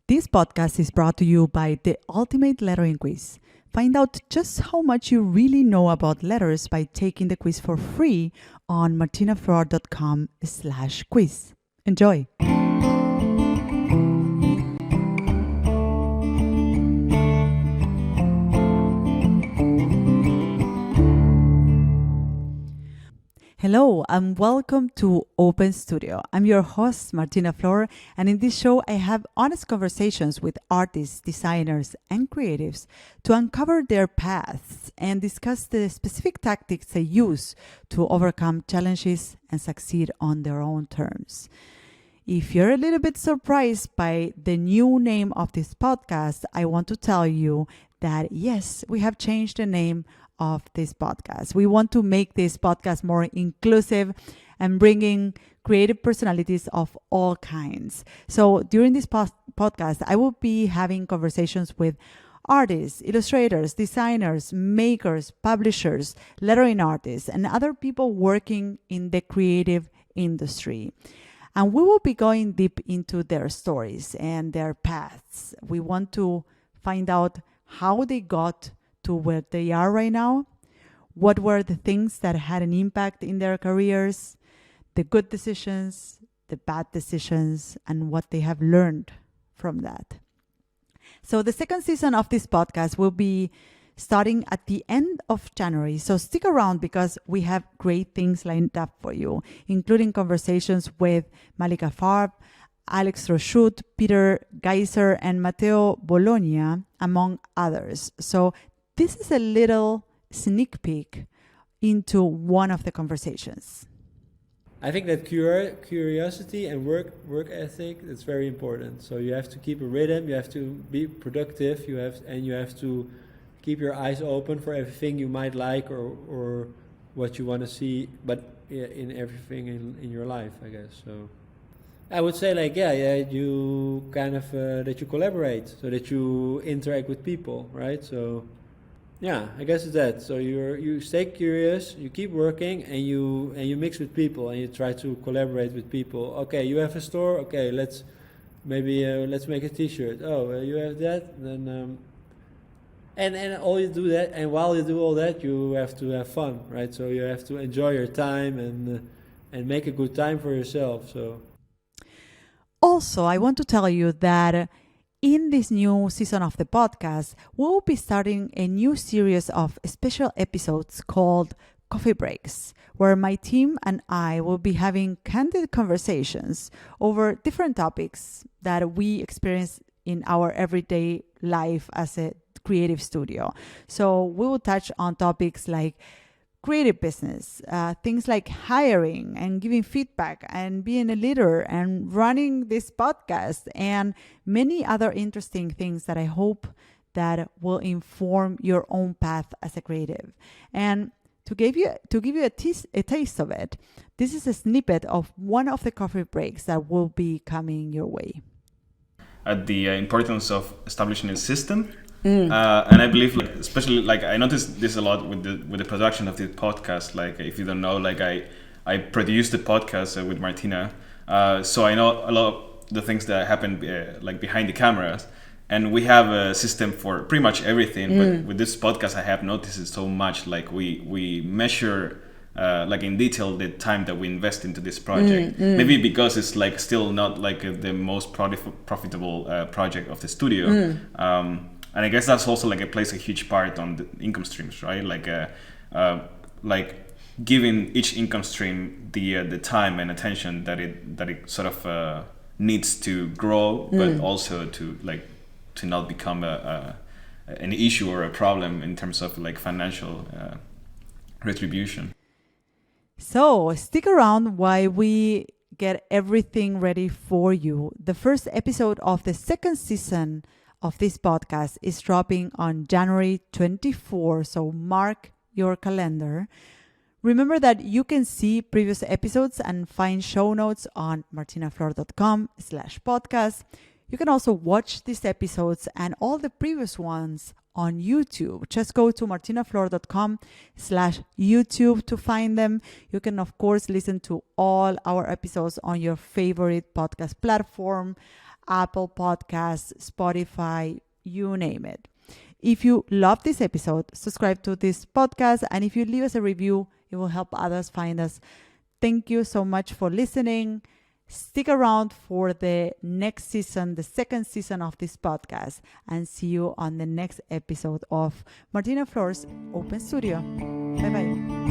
This podcast is brought to you by the Ultimate Lettering Quiz. Find out just how much you really know about letters by taking the quiz for free on martinaflor.com/quiz. Enjoy! Hello and welcome to Open Studio. I'm your host, Martina Flor, and in this show I have honest conversations with artists, designers, and creatives to uncover their paths and discuss the specific tactics they use to overcome challenges and succeed on their own terms. If you're a little bit surprised by the new name of this podcast, I want to tell you that yes, we have changed the name of this podcast. We want to make this podcast more inclusive and bringing creative personalities of all kinds. So during this podcast, I will be having conversations with artists, illustrators, designers, makers, publishers, lettering artists, and other people working in the creative industry. And we will be going deep into their stories and their paths. We want to find out how they got to where they are right now, what were the things that had an impact in their careers, the good decisions, the bad decisions, and what they have learned from that. So the second season of this podcast will be starting at the end of January. So stick around because we have great things lined up for you, including conversations with Malika Farb, Alex Rochut, Peter Geiser, and Matteo Bologna, among others. So this is a little sneak peek into one of the conversations. I think that curiosity and work ethic is very important. So you have to keep a rhythm. You have to be productive. You have to keep your eyes open for everything you might like or what you want to see. But in everything in your life, I guess. So I would say you kind of that you collaborate, so that you interact with people, right? So. Yeah, I guess it's that. So you stay curious, you keep working, and you mix with people, and you try to collaborate with people. Okay, you have a store. Okay, let's make a T-shirt. Oh, you have that. Then and all you do that, and while you do all that, you have to have fun, right? So you have to enjoy your time and make a good time for yourself. So. Also, I want to tell you that in this new season of the podcast, we'll be starting a new series of special episodes called Coffee Breaks, where my team and I will be having candid conversations over different topics that we experience in our everyday life as a creative studio. So we will touch on topics like creative business, things like hiring and giving feedback and being a leader and running this podcast and many other interesting things that I hope that will inform your own path as a creative. And to give you a taste of it, this is a snippet of one of the coffee breaks that will be coming your way. At the importance of establishing a system. And I believe, especially I noticed this a lot with the production of the podcast. If you don't know, I produced the podcast with Martina, so I know a lot of the things that happen behind the cameras, and we have a system for pretty much everything. But with this podcast, I have noticed it so much. We measure in detail the time that we invest into this project. Maybe because it's still not the most profitable project of the studio. And I guess that's also it plays a huge part on the income streams, right? Giving each income stream the time and attention that it sort of needs to grow, but also to not become an issue or a problem in terms of financial retribution. So stick around while we get everything ready for you. The first episode of the second season of this podcast is dropping on January 24, so mark your calendar. Remember that you can see previous episodes and find show notes on martinaflor.com/podcast. You can also watch these episodes and all the previous ones on YouTube. Just go to martinaflor.com/YouTube to find them. You can, of course, listen to all our episodes on your favorite podcast platform. Apple Podcasts, Spotify, you name it. If you love this episode, subscribe to this podcast. And if you leave us a review, it will help others find us. Thank you so much for listening. Stick around for the next season, the second season of this podcast, and see you on the next episode of Martina Flor's Open Studio. Bye-bye.